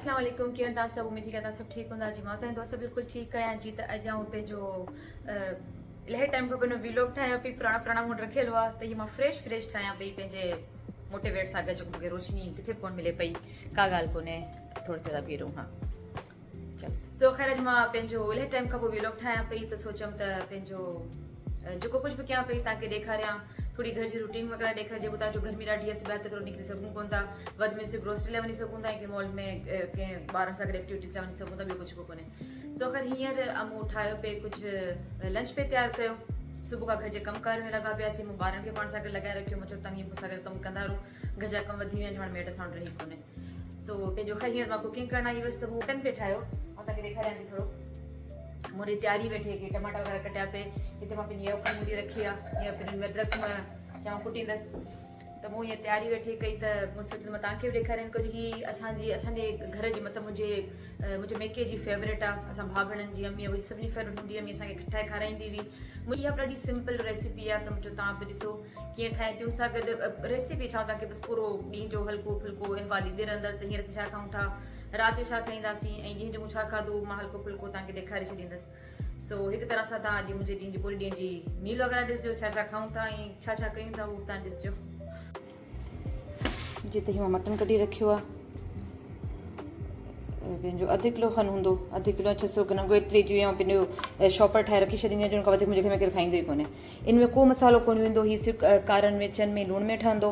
अस्सलाम वालेकुम कीअं तव्हां सभु उमेद थी तव्हां सभु ठीकु हूंदा जी मां तव्हां सभु बिल्कुलु ठीकु आहियां जी त अॼु आउं पंहिंजो इलाही टाइम खां पहिरियों व्लॉग ठाहियां पई पुराणा मूड रखियलु आहे त हीअ मां फ्रेश ठाहियां पई पंहिंजे मोटिवेट सां गॾु मूंखे रोशनी किथे कोन मिले पई का ॻाल्हि कोन्हे थोरी देरि बीहो हा चलो सो ख़ैर अॼु मां पंहिंजो इलाही टाइम खां पोइ व्लॉग ठाहियां पई त सोचियमि त पंहिंजो जेको कुछ भी कयां पई तव्हांखे ॾेखारियां थोड़ी घर जी रूटीन वग़ैरह ॾेखारिजे ॿुधां जो गर्मी ॾाढी आहे ॿाहिरि त थोरो निकिरी सघूं कोन था वधि में सिर्फ़ु ग्रोसरी लाइ वञी सघूं था कंहिं मॉल में कंहिं ॿारनि सां गॾु एक्टिविटीज़ लाइ वञी सघूं था ॿियो कुझु बि कोन्हे सो ख़ैर हींअर मूं ठाहियो पे कुझु लंच पे तयारु कयो सुबुह खां घर जे कमकार में लॻा पियासीं मूं ॿारनि खे पाण सां गॾु लॻाए रखियो मां चयो तव्हां हीअं मूंसां गॾु कमु कंदा रहो घर जा कम वधी विया आहिनि हाणे मेड साउंड रही कोन्हे सो पंहिंजो ख़ैर हींअर मां कुकिंग करणु आई हुअसि त मूं मटन पे ठाहियो मां तव्हांखे ॾेखारियां थी थोरो मुंहिंजी तयारी वेठे कि टमाटा वग़ैरह कटिया पे हिते मां पंहिंजी अखि मूड़ी रखी आहे हीअं पंहिंजी अदरक या कुटींदसि त मूं हीअं तयारी वेठी कई त मूं सोचियो मां तव्हांखे बि ॾेखारियां कुझु हीअ असांजे घर जी मतिलबु मुंहिंजे मेके जी फेवरेट आहे असां भाउ भेणनि जी अम्मी मुंहिंजी सभिनी फेवरेट हूंदी अम्मी असांखे खटाए खाराईंदी हुई मुंहिंजी इहा ॾाढी सिंपल रेसिपी आहे त मुंहिंजो तव्हां बि ॾिसो कीअं ठाहे थी उन सां गॾु रेसिपी छा तव्हांखे बसि पूरो ॾींहं जो हल्को फुल्को अहवाल ॾींदे रहंदसि हींअर असां छा खाऊं था राति जो छा खाईंदासीं ऐं ॾींहं जो मूं छा खाधो मां हल्को फुल्को तव्हांखे ॾेखारे छॾींदसि सो हिकु तरह सां तव्हां अॼु मुंहिंजे ॾींहं जी पूरे ॾींहं जी मील वग़ैरह ॾिसजो छा छा खाऊं था ऐं छा छा कयूं था उहो तव्हां ॾिसजो जिते मां मटन कढी रखियो आहे पंहिंजो अधु किलो खनि हूंदो अधु किलो 600 ग्राम एतिरी जो ऐं पंहिंजो शॉपर ठाहे रखी छॾींदी आहियां जिन खां वधीक मुंहिंजे घर में केरु खाईंदो ई कोन्हे इन में को मसालो कोन वेंदो हीअ सिर्फ़ु कारनि मिर्चनि में लूण में ठहंदो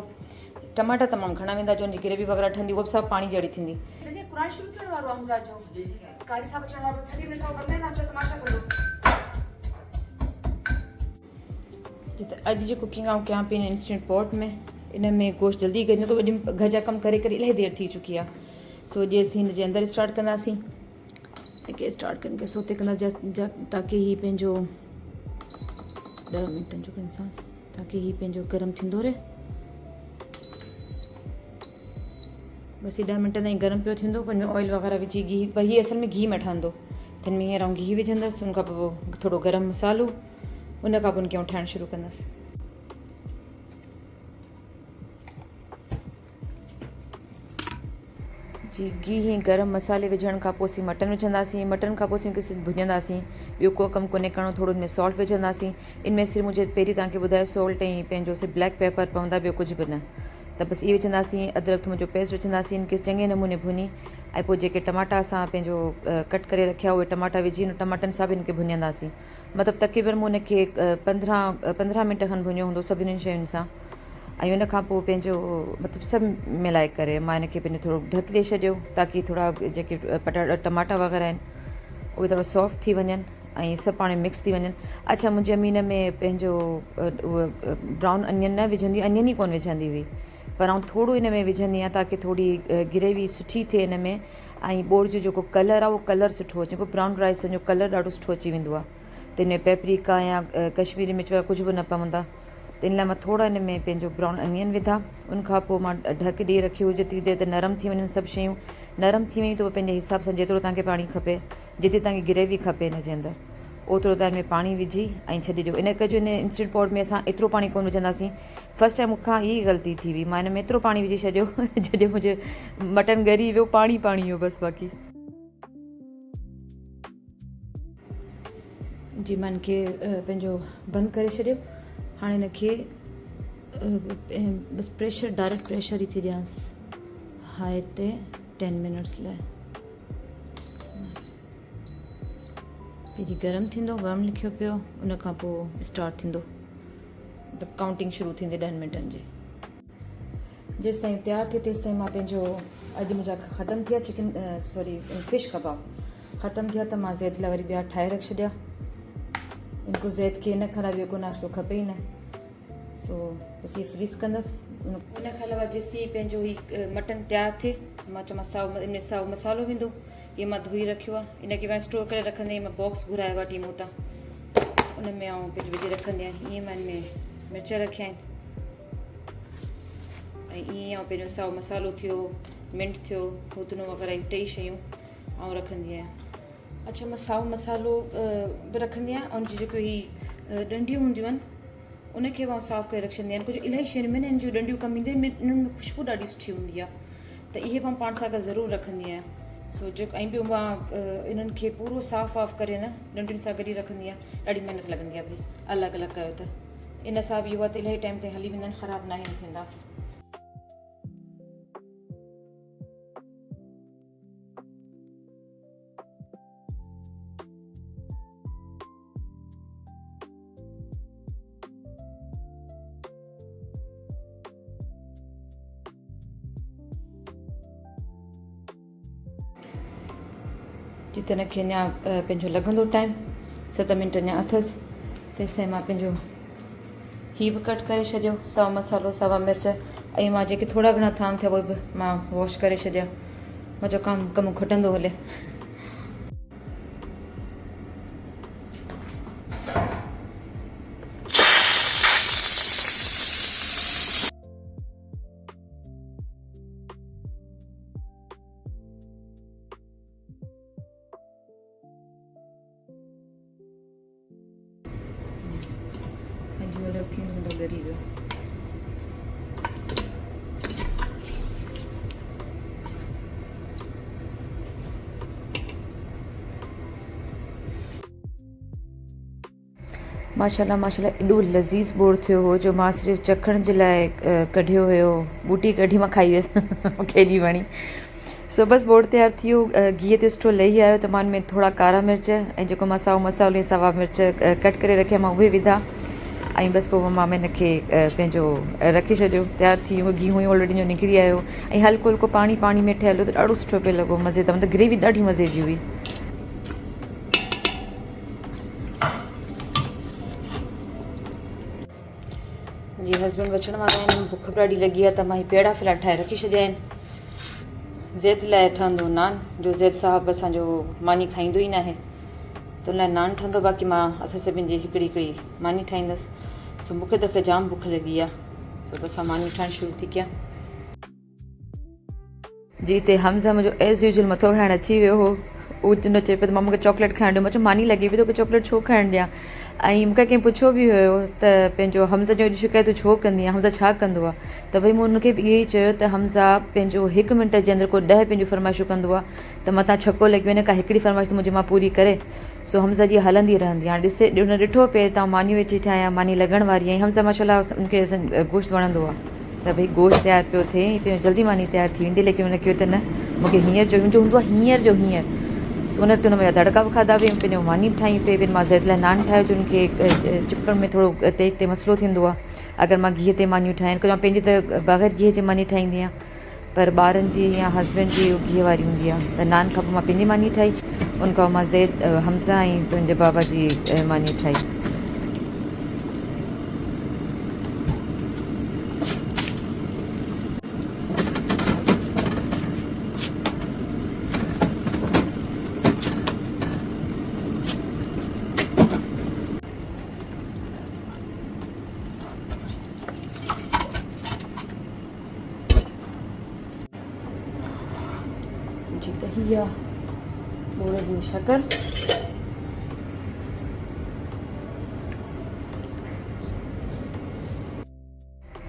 टमाटा तमामु घणा वेंदा जो हुनजी ग्रेवी वग़ैरह ठहंदी उहा बि सभु पाणी जहिड़ी थींदी क़ुरान शुरू थियण वारो आहे हमज़ा जो कारी साहब अचण वारो 30 मिनट खां बंदि आहे तमाशा कंदो जिते अॼु जी कुकिंग आउं कयां पई इंस्टेंट पॉट में इन में गोश्त जल्दी गई न तो अॼु घर जा कमु करे करे इलाही देरि थी चुकी आहे सो अॼु असीं हिन जे अंदरि स्टार्ट कंदासीं के स्टार्ट कंदे सोते कंदा ताकी हीअ पंहिंजो 10 मिंटनि जो कंसां ताकी हीअ पंहिंजो गरम थींदो रहे बसि 10 मिंट ताईं गरम पियो थींदो हुन में ऑयल वग़ैरह विझी घी पर हीअ असल में घी में ठहंदो त हिन में हींअर आउं घी विझंदसि उन खां पोइ थोरो गरम मसालो उन खां पोइ उनखे आउं ठाहिणु शुरू कंदसि जी घी ही गरम मसाले विझण खां पोइ असीं मटन विझंदासीं मटन खां पोइ असीं सिर्फ़ु भुञंदासीं ॿियो को कमु कोन्हे करिणो थोरो हिन में सॉल्ट विझंदासीं इन में सिर्फ़ु मुंहिंजे पहिरीं तव्हांखे ॿुधायो सॉल्ट ऐं पंहिंजो सिर्फ़ु ब्लैक पेपर पवंदा ॿियो कुझु बि न त बसि इहे विझंदासीं अदरक थूम जो पेस्ट विझंदासीं इनखे चङे नमूने भुनी ऐं पोइ जेके टमाटा असां पंहिंजो कट करे रखिया उहे टमाटा विझी हुन टमाटनि सां बि हिनखे भुञंदासीं मतिलबु तक़रीबन मूं हुनखे 15 मिंट खनि भुञियो हूंदो सभिनी शयुनि सां ऐं हुन खां पोइ पंहिंजो मतिलबु सभु मिलाए करे मां हिनखे पंहिंजो थोरो ढक ॾेई छॾियो ताकी थोरा जेके टमाटा वग़ैरह आहिनि उहे थोरा सॉफ्ट थी वञनि ऐं सभु पाण मिक्स थी वञनि अच्छा मुंहिंजी अम्मी हिन में पंहिंजो उहो ब्राउन अनियन न विझंदी अनियन ई कोन विझंदी हुई पर आउं थोरो हिन में विझंदी आहियां ताकी थोरी ग्रेवी सुठी थिए हिन में ऐं बोर जो जेको कलर आहे उहो कलर सुठो अचे जेको ब्राउन राइस जो कलर ॾाढो सुठो अची वेंदो आहे त हिन में पेपरिका या कश्मीरी मिर्च वग़ैरह कुझु बि न पवंदा त इन लाइ मां थोरा हिन में पंहिंजो ब्राउन अनियन विधा उनखां पोइ मां ढक ॾेई रखियो जेतिरी देरि त नरम थी वञनि सभु शयूं नरम थी वयूं त पंहिंजे हिसाब सां जेतिरो तव्हांखे पाणी खपे जेतिरी तव्हांखे ग्रेवी खपे हिन जे अंदरि ओतिरो तव्हां हिन में पाणी विझी ऐं छॾे ॾियो इन करे जो हिन इंस्टेंट पॉट में असां एतिरो पाणी कोन विझंदासीं फस्ट टाइम मूंखां इहा ग़लती थी हुई मां हिन में एतिरो पाणी विझी छॾियो जॾहिं मुंहिंजे मटन ॻरी वियो पाणी हुयो बसि बाक़ी जी मां हिनखे पंहिंजो बंदि करे छॾियो हाणे हिनखे बसि प्रेशर डायरेक्ट प्रेशर ई थी ॾियांसि हाई ते 10 मिनट्स लाइ पहिरीं गरम थींदो गरम लिखियो पियो उन खां पोइ स्टार्ट थींदो मतिलबु काउंटिंग शुरू थींदी 10 मिंटनि जी जेसि ताईं तयारु थिए तेसि ताईं मां पंहिंजो अॼु मुंहिंजा ख़तमु थिया चिकन सॉरी फिश कबाब ख़तमु थिया त मां ज़ैद लाइ वरी ॿिया ठाहे रखी छॾिया इनको ज़ैद खे इन खां ॿियो को नाश्तो खपे ई न सो बसि इहे फ्रीज़ कंदसि उन खां अलावा जेसि पंहिंजो हीउ मटन तयारु थिए मां चयोमांसि इन में साओ मसालो वेंदो इहे मां धोई रखियो आहे इनखे मां स्टोर करे रखंदी आहियां मां बॉक्स घुरायो आहे टीमो तां उन में आउं पंहिंजो विझी रखंदी आहियां ईअं मां हिन में मिर्च रखिया आहिनि ऐं ईअं आउं पंहिंजो साओ मसालो थियो मिंट थियो फुदनो वग़ैरह इहे 2 शयूं आउं रखंदी आहियां अच्छा मां साओ मसालो बि रखंदी आहियां ऐं उनजी जेको हीअ डंडियूं हूंदियूं आहिनि उनखे मां साफ़ु करे रखी छॾंदी आहियां कुझु इलाही शयुनि में न हिन जूं डंडियूं कमु ईंदियूं आहिनि इन्हनि में ख़ुशबू ॾाढी सुठी हूंदी आहे त इहे मां पाण सां गॾु ज़रूरु रखंदी आहियां सो जो ऐं ॿियो मां इन्हनि खे पूरो साफ़ वाफ़ करे न डंडियुनि सां गॾु रखंदी आहियां। ॾाढी महिनत लॻंदी आहे भई, अलॻि अलॻि कयो त इन सां बि इहो त इलाही टाइम ते हली वेंदा आहिनि, ख़राबु न आहिनि थींदा। जिते हिनखे अञा पंहिंजो लॻंदो टाइम 7 मिंट अञा अथसि, तेसिताईं मां पंहिंजो हीअ बि कट करे छॾियो, साओ मसालो, सावा मिर्च, ऐं मां जेके थोरा घणा थाम थिया उहे बि मां वॉश करे छॾिया। मुंहिंजो कमु घटंदो हले। अॼु अलॻि थींदो हूंदो ॻरी वियो। माशाल्लाह माशाल्लाह एॾो लज़ीज़ बोर थियो हो जो मां सिर्फ़ु चखण जे लाइ कढियो हुयो। बूटी कढी मां खाई वियसि, मूंखे एॾी वणी। सो बसि बोर तयारु थी वियो। गिह ते सुठो लही आयो त मां हुन में थोरा कारा मिर्च ऐं जेको मां साओ मसालो ऐं सावा मिर्च कट करे रखिया मां उहे विधा, ऐं बसि पोइ मां हिनखे पंहिंजो रखी छॾियो। तयारु थी वियो। गिहु हुयो ऑलरेडी जो निकिरी आयो ऐं हल्को हल्को पाणी में ठहियलु त ॾाढो सुठो पियो लॻो, मज़ेदार, मतिलबु ग्रेवी ॾाढी मज़े जी हुई। जी हस्बैंड अचण वारा आहिनि, बुख बि ॾाढी लॻी आहे त मां हीअ पेड़ा फ़िलहालु ठाहे रखी छॾिया आहिनि। ज़ैद लाइ ठहंदो नान, जो ज़ैद साहिबु असांजो मानी खाईंदो ई न आहे, त उन लाइ नान ठहंदो। बाक़ी मां असां सभिनि जी हिकिड़ी हिकिड़ी मानी ठाहींदसि। सो मूंखे त जाम बुख लॻी आहे, सो बसि मां मानी ठाहिणु शुरू थी कयां। जी हिते हमज़ा मुंहिंजो एज़ यूजुअल मथो खाइणु अची वियो हो। उहो न चए पियो त मां मूंखे चॉकलेट खाइणु ॾियो। मां चयो मानी लॻी पई तोखे चॉकलेट छो खाइणु ॾियां। ऐं मूंखे कंहिं पुछियो बि हुयो त पंहिंजो हमज़ा जो एॾी शिकायत छो कंदी आहे, हमज़ा छा कंदो आहे, त भई मूं हुनखे बि इहो ई चयो त हमज़ा पंहिंजो 1 मिंट जे अंदरि को 10 पंहिंजूं फरमाइशूं कंदो आहे, त मतां छको लॻी वञे का हिकिड़ी फरमाइश त मुंहिंजी मां पूरी करे। सो हमज़ा जी हलंदी रहंदी। हाणे ॾिठो पिए त मानी वेठी ठाहियां, मानी लॻण वारी आहे। हमज़ा माशाल्लाह उनखे गोश्त वणंदो आहे, त भई गोश्त तयारु पियो थिए, पंहिंजो जल्दी मानी तयारु थी वेंदी। लेकिन हुन कयो त न, मूंखे हींअर जो मुंहिंजो हूंदो आहे हींअर जो हींअर। सो उन ते हुन में दड़का बि खाधा हुई, पंहिंजो मानी बि ठाही पई। वरी मां ज़ैद लाइ नान ठाहियो जो उनखे चिपकण में थोरो तेज़ ते मसलो थींदो आहे अगरि मां गिह ते मानियूं ठाहिनि। मां पंहिंजी त बग़ैर गिह जे मानी ठाहींदी आहियां, पर ॿारनि जी या हस्बैंड जी गिह वारी हूंदी आहे। त नान खां पोइ मां पंहिंजी मानी ठाही, उन खां मां ज़ैद हमज़ा ऐं तुंहिंजे बाबा जी मानी ठाही। जी त हीअ आहे बोर जी शक्ल।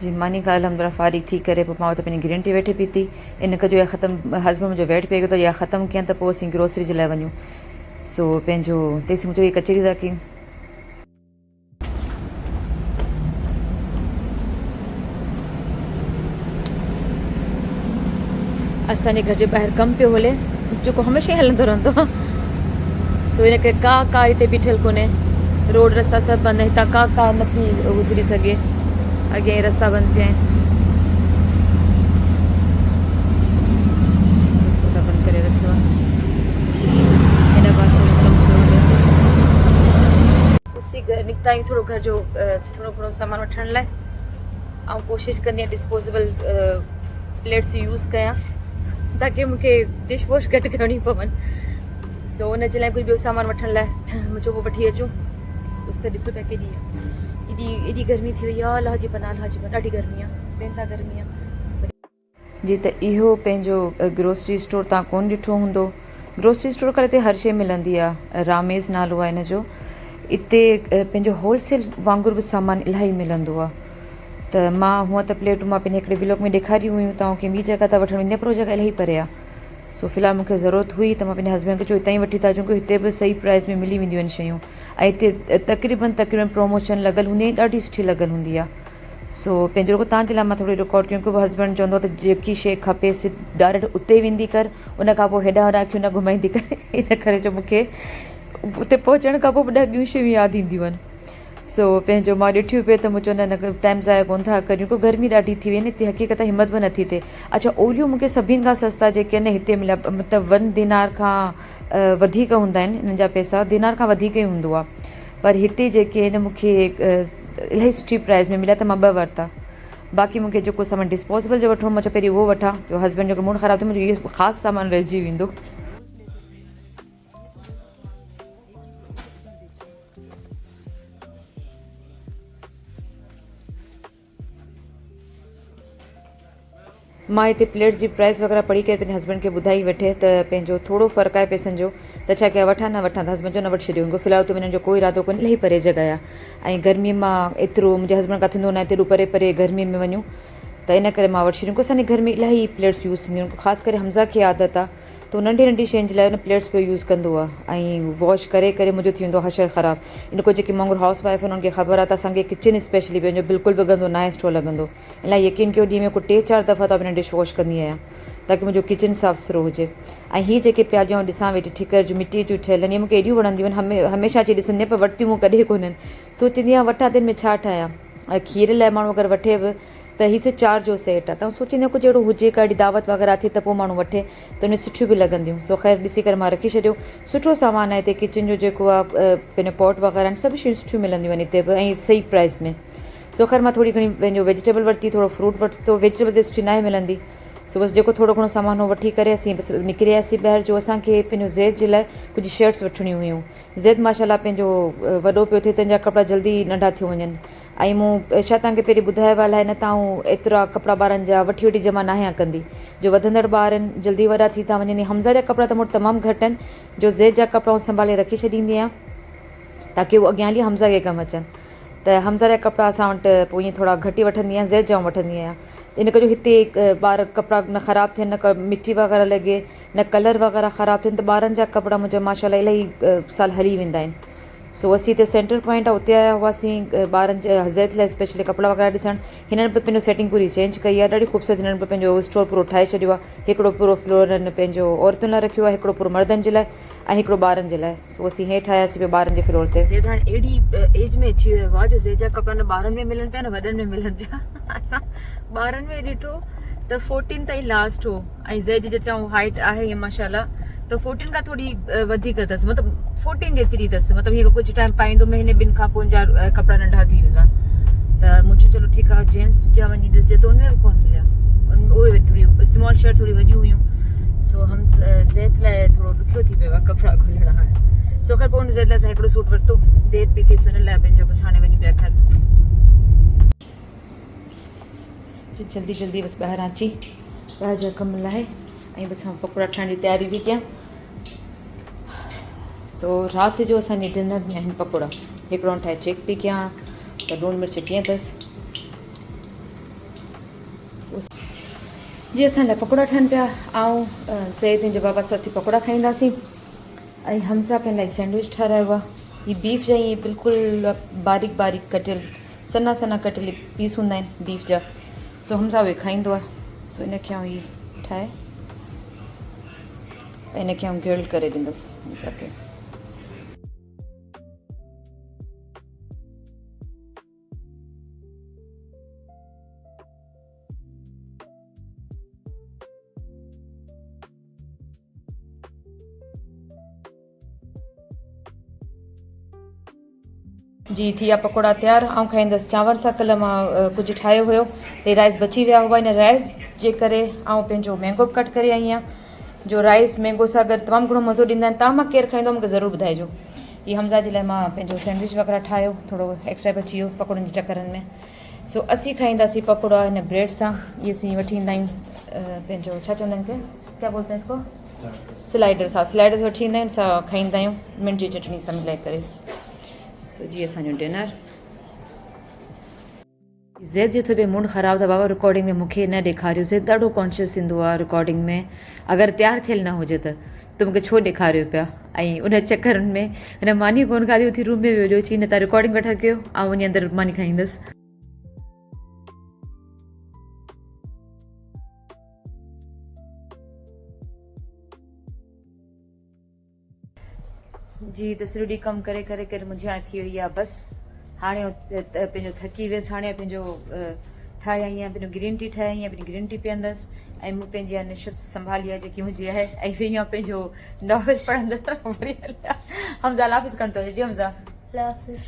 जी मानी खां अलहमदिल्ला फारिग थी करे पोइ मां उते पंहिंजी ग्रीन टी वेठे पीती। इन खां जो इहा ख़तमु, हस्बैंड मुंहिंजो वेट पिए थो त इहा ख़तमु कयां त पोइ असीं ग्रोसरी जे लाइ वञूं। सो पंहिंजो तेसीं मुंहिंजो इहा कचरी था कयूं। असांजे घर जे ॿाहिरि कमु पियो हले, जेको हमेशह हलंदो रहंदो आहे। सो इन करे का कार हिते बीठल कोन्हे, रोड रस्ता सभु बंदि, हितां का कार नथी गुज़री सघे। अॻियां रस्ता बंदि पिया आहिनि, रस्तो त बंदि करे रखियो आहे। हिन पासे कमु पियो हले, उसी निकिता आहियूं थोरो घर जो थोरो घणो सामान वठण लाइ। ऐं कोशिशि कंदी आहियां डिस्पोजेबल प्लेट्स यूज़ कयां ताकी मूंखे डिश वॉश घटि करणी पवनि। सो हुन जे लाइ कुझु ॿियो सामान वठण लाइ मुंहिंजो पोइ वठी अचूं। उस ॾिसो पिया केॾी आहे, एॾी गर्मी थी वई आहे। अलाह जी पनाह, अलाह जी पनाह, ॾाढी गर्मी आहे, बेनता गर्मी आहे। जी त इहो पंहिंजो ग्रोसरी स्टोर तव्हां कोन ॾिठो हूंदो। ग्रोसरी स्टोर करे हिते हर शइ मिलंदी आहे, रामेज़ नालो आहे हिन जो। हिते पंहिंजो होलसेल वांगुरु बि सामान इलाही मिलंदो आहे। त मां हूअं त प्लेटूं मां पंहिंजे हिकिड़े व्लॉग में ॾेखारी हुयूं, तव्हांखे ॿी जॻह था वठणु वञे, पर उहा जॻह इलाही परे आहे। सो फ़िलहालु मूंखे ज़रूरत हुई त मां पंहिंजे हस्बैंड खे चयो हितां ई वठी था अचूं, हिते बि सही प्राइस में मिली वेंदियूं आहिनि शयूं, ऐं हिते तक़रीबन प्रमोशन लॻल हूंदी आहे, ॾाढी सुठी लॻल हूंदी आहे। सो पंहिंजो रुॻो तव्हांजे लाइ मां थोरी रिकॉर्ड कयूं, की हस्बैंड चवंदो आहे त जेकी शइ खपेसि डायरेक्ट उते वेंदी कर, उन खां पोइ हेॾा होॾा अखियूं न घुमाईंदी कर। इन करे जो मूंखे उते पहुचण खां पोइ ॿ ॿियूं शयूं यादि ईंदियूं आहिनि। सो पंहिंजो मां ॾिठियूं पिए त मूं चवंदा न टाइम ज़ाया कोन था करियूं, को गर्मी ॾाढी थी वई न हिते, हक़ीक़त हिमत बि नथी थिए। अच्छा ओलियूं मूंखे सभिनि खां सस्ता जेके आहिनि हिते मिलिया, मतिलबु 1 दिनार खां वधीक हूंदा आहिनि हिननि जा पैसा, दिनार खां वधीक ई हूंदो आहे, पर हिते जेके आहिनि मूंखे इलाही सुठी प्राइस में मिलिया, त मां 2 वरिता। बाक़ी मूंखे जेको सामान डिस्पोजेबल जो वठिणो, मां चयो पहिरीं उहो वठां, जो हस्बैंड जो मूड ख़राबु थियो मुंहिंजो इहो ख़ासि सामान रहिजी वेंदो। मां हिते प्लेट्स जी प्राइस वग़ैरह पढ़ी करे पंहिंजे हस्बैंड खे ॿुधाई वेठे त पंहिंजो थोरो फ़र्क़ु आहे पैसनि जो, त छा कयां वठां न वठां, त हस्बैंड जो न वठी छॾियो, फ़िलहालु त हिननि जो कोई इरादो कोन्हे, इलाही परे जॻह आहे, ऐं गर्मीअ मां एतिरो मुंहिंजे हस्बैंड खां थींदो न आहे एतिरो परे परे गर्मीअ में वञूं, त इन करे मां वठी छॾियूं। असांजे घर में इलाही प्लेट्स यूज़ थींदियूं आहिनि, ख़ासि करे हमज़ा खे आदत आहे, त नंढी नंढी शयुनि जे लाइ उन प्लेट्स पियो यूज़ कंदो आहे, ऐं वॉश करे करे मुंहिंजो थी वेंदो आहे हशर ख़राबु। इन को जेके वांगुरु हाउस वाइफ आहिनि उन्हनि खे ख़बर आहे त असांखे किचन स्पेशली पंहिंजो बिल्कुलु बि गंदो न सुठो लॻंदो, इलाही यकीन कयो ॾींहं में को 3-4 दफ़ा त पंहिंजो डिश वॉश कंदी आहियां, ताकी मुंहिंजो किचन साफ़ु सुथिरो हुजे। ऐं हीअ जेके पिया ॾियूं ॾिसां वेठी ठिकर जूं मिटी जूं ठहियल आहिनि, इहे मूंखे एॾियूं वणंदियूं आहिनि, हमेशह अची ॾिसंदी आहियां, पर वरितियूं मूं कॾहिं कोन्हनि, सोचींदी आहियां वठां त हिन में छा ठाहियां। ऐं खीर लाइ माण्हू अगरि वठे बि त हीअ सिर्फ़ु 4 जो सेट आहे, त सोचींदी आहियां कुझु अहिड़ो हुजे, काॾी दावत वग़ैरह थी त पोइ माण्हू वठे, त उनमें सुठियूं बि लॻंदियूं। सो ख़ैर ॾिसी करे मां रखी छॾियो, सुठो सामान आहे हिते, किचन जो जेको आहे पंहिंजो पॉट वग़ैरह आहिनि, सभु शयूं सुठियूं मिलंदियूं आहिनि हिते बि, ऐं सही प्राइस में। सो ख़ैर मां थोरी घणी पंहिंजो वेजिटेबल वरिती, थोरो फ्रूट वरितो, वेजिटेबल त सुठी न आहे मिलंदी। सो बसि जेको थोरो घणो सामान हो वठी करे असीं बसि निकिरी आयासीं ॿाहिरि। जो असांखे पंहिंजो ज़ैद जे लाइ कुझु शर्ट्स वठणियूं हुयूं, ज़ैद माशाल्लाह पंहिंजो वॾो पियो थिए, तंहिंजा कपिड़ा जल्दी नंढा थियो वञनि, ऐं मूं छा तव्हांखे पहिरीं ॿुधायो आहे न, तव्हां एतिरा कपिड़ा ॿारनि जा वठी वठी जमा न आहियां कंदी, जो वधंदड़ ॿार आहिनि जल्दी वॾा थी था वञनि। हमज़ा जा कपिड़ा त मूं वटि तमामु घटि आहिनि, जो ज़ैद जा कपिड़ा संभाले रखी छॾींदी आहियां, ताकी उहो अॻियां हली हमज़ा खे कमु अचनि। त हमज़ा जा कपिड़ा असां वटि पोइ ईअं थोरा घटि ई वठंदी आहियां, ज़ैद जा वठंदी आहियां, इन करे हिते ॿार कपिड़ा न ख़राबु थियनि, न मिटी वग़ैरह लॻे, न कलर वग़ैरह ख़राबु थियनि, त ॿारनि जा कपिड़ा मुंहिंजा माशाल्लाह इलाही साल हली वेंदा आहिनि। सो असीं हिते सेंटर पॉइंट आहे, उते आया हुआसीं ॿारनि जे ज़ैद लाइ स्पेशली कपिड़ा वग़ैरह ॾिसणु। हिननि बि पंहिंजो सेटिंग पूरी चेंज कई आहे, ॾाढी ख़ूबसूरत हिननि बि पंहिंजो स्टोर पूरो ठाहे छॾियो आहे। हिकिड़ो पूरो फ्लोर हिननि पंहिंजो औरतुनि लाइ रखियो आहे, हिकिड़ो पूरो मर्दनि जे लाइ, ऐं हिकिड़ो ॿारनि जे लाइ। सो असीं हेठि आयासीं पियो ॿारनि जे फ्लोर ते। ज़ैद हाणे अहिड़ी एज में अची वियो आहे जो ज़ैद जा कपिड़ा न ॿारनि में मिलनि पिया न वॾनि में मिलनि पिया। असां ॿारनि में ॾिठो त 14 ताईं लास्ट हो, ऐं ज़ैद जेतिरा हाइट आहे हीअ माशाल्लाह, त 14 खां थोरी वधीक अथसि, मतिलबु 14 जेतिरी अथसि, मतिलबु हीअ कुझु टाइम पाईंदो, महीने ॿिनि खां पोइ जा कपिड़ा नंढा थी वेंदा। त मूं चयो चलो ठीकु आहे, जेंट्स जा वञी ॾिसजे, त उनमें बि कोन मिलिया, उहे थोरी स्मॉल शर्ट थोरी वॾियूं हुयूं। सो हम ज़ैद लाइ थोरो ॾुखियो थी पियो आहे कपिड़ा ॻोल्हण हाणे। सो ख़ैर पोइ हुन ज़ैद लाइ असां हिकिड़ो सूट वरितो, देरि पई थिए, हुन लाइ पंहिंजो बसि हाणे वञी पिया घर, जल्दी जल्दी बसि ॿाहिरां अची ॿाहिरि जा कम लाइ, ऐं बसि मां पकोड़ा ठाहिण जी तयारी बि कयां। सो राति जो असांजे डिनर में आहिनि पकोड़ा, हिकिड़ो ठाहे चेक पई कयां त लूणु मिर्च कीअं अथसि। जीअं असां लाइ पकोड़ा ठहनि पिया, ऐं ज़ैद जे बाबा सां असीं पकोड़ा खाईंदासीं, ऐं हमज़ा पंहिंजे लाइ सैंडविच ठारायो आहे। हीअ बीफ जा ईअं बिल्कुलु बारीक बारीक कटियल, सना सना कटियल पीस हूंदा आहिनि बीफ जा। सो हमज़ा उहे खाईंदो आहे, सो इनखे आउं हीअ ठाहे ऐं इनखे आउं ग्रिल करे ॾींदसि हमज़ा खे। जी थी विया पकोड़ा तयारु, ऐं खाईंदसि चांवर सां। कल्ह मां कुझु ठाहियो हुयो, त राइस बची विया हुआ, हिन राइस जे करे ऐं पंहिंजो मैंगो बि कट करे आई आहियां, जो राइस मैंगो सां गॾु तमामु घणो मज़ो ॾींदा आहिनि। तव्हां मां केरु खाईंदो मूंखे ज़रूरु ॿुधाइजो। हीअ हमज़ा जे लाइ मां पंहिंजो सैंडविच वग़ैरह ठाहियो, थोरो एक्स्ट्रा बची वियो पकोड़नि जे चकरनि में। सो असीं खाईंदासीं पकोड़ा हिन ब्रेड सां, इहे असीं वठी ईंदा आहियूं पंहिंजो छा चवंदा आहिनि की क्या बोलते हैं इसको, स्लाइडर्स। हा स्लाइडर्स वठी ईंदा आहियूं, सां खाईंदा आहियूं मिंट जी चटणी सां मिलाए करे। सो जी असांजो डिनर ज़ैद जो थो मूड ख़राब था बाबा रिकॉर्डिंग में मूंखे न ॾेखारियो ज़ैद ॾाढो कॉन्शियस थींदो आहे रिकॉर्डिंग में अगरि तयारु थियल न हुजे त मूंखे छो ॾेखारियो पिया ऐं उन चकरनि में हिन मानी कोन खाधी उथी रूम में वेठो चई न तव्हां रिकॉर्डिंग वेठा कयो ऐं वञी अंदरि मानी खाईंदसि। जी त सॼो ॾींहुं कमु करे करे करे मुंहिंजी हाणे थी वई आहे बसि हाणे पंहिंजो थकी वियसि हाणे पंहिंजो ठाहिया आहियां पंहिंजो ग्रीन टी ठाहिया आहियां पंहिंजी ग्रीन टी पीअंदसि ऐं मूं पंहिंजी आहे निश्चित संभाली आहे जेकी मुंहिंजी आहे ऐं वई आहियां पंहिंजो नॉवेल पढ़ंदसि हमज़ा अल्लाह हाफ़िज़ करणु थो जी हमज़ा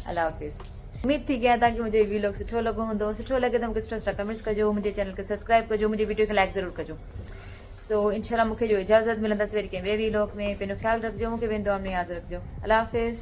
अल्लाह हाफ़िज़। उम्मीद थी कयां तव्हांखे मुंहिंजो वीलॉग सुठो लॻो हूंदो सुठो लॻे त मूंखे सुठा सुठा कमेंट्स कजो मुंहिंजे चैनल खे सब्सक्राइब कजो मुंहिंजे वीडियो खे लाइक ज़रूरु कजो। सो इंशाल्लाह मूंखे जो इजाज़त मिलंदसि वरी कंहिं ॿिए वीलॉग में पंहिंजो ख़्यालु रखिजो मूंखे वेंदो आहे यादि रखिजो अल्लाह हाफ़िज़।